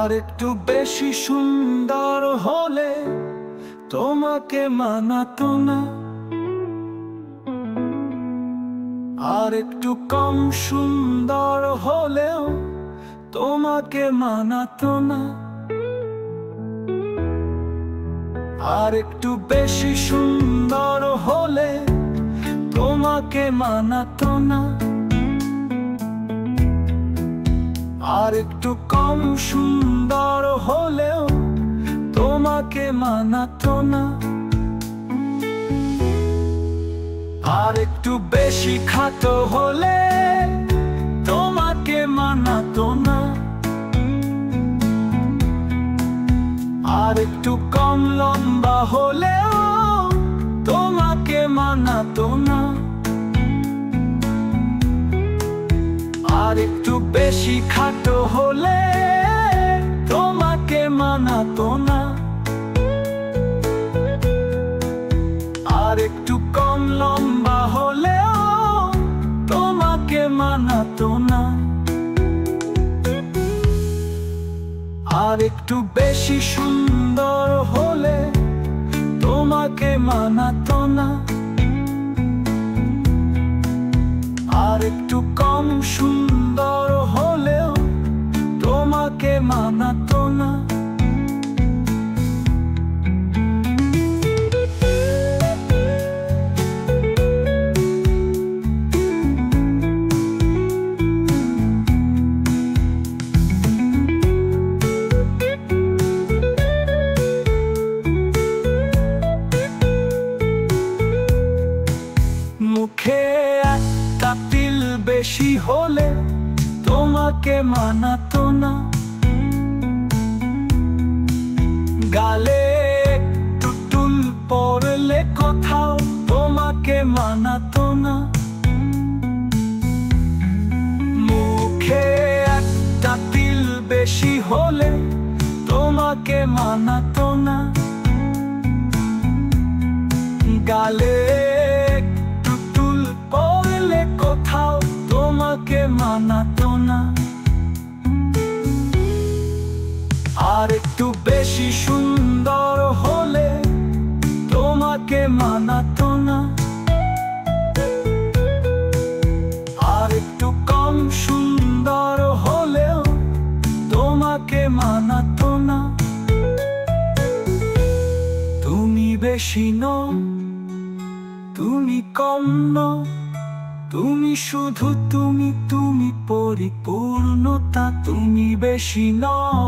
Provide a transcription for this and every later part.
আর একটু বেশি সুন্দর হলে তোমাকে মানাতো না, আর একটু কম সুন্দর হলেও তোমাকে মানাতো না, আর একটু বেশি সুন্দর হলে তোমাকে মানাতো না, আর একটু কম সুন্দর হলেও তোমাকে মানাতো না, আর একটু বেশি খাটো হলে তোমাকে মানাতো না, আর একটু কম লম্বা হলেও তোমাকে মানাতো না, আর একটু বেশি খাটো হলে তোমাকে মানাতো না, আর একটু কম লম্বা হলেও তোমাকে মানাতো না, আর একটু বেশি সুন্দর হলে তোমাকে মানাতো না, আর একটু কম সুন্দর হলেও তোমাকে মানাতো না। মুখে একটা তিল বেশি হলে তোমাকে মানাতো না, গালে একটু টুল পড়লে কোথাও তোমাকে মানাতো না, মুখে একটা তিল বেশি হলে তোমাকে মানাতো না, গালে কোথাও তোমাকে মানাতো না, আর একটু বেশি সুন্দর হলে তোমাকে মানাতো না, আর একটু কম সুন্দর হলেও তোমাকে মানাতো না। তুমি বেশি নও, তুমি কম নও, তুমি শুধু তুমি, তুমি পরিপূর্ণতা। তুমি বেশি নও,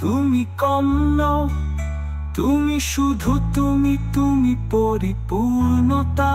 তুমি কম নও, তুমি শুধু তুমি, তুমি পরিপূর্ণতা।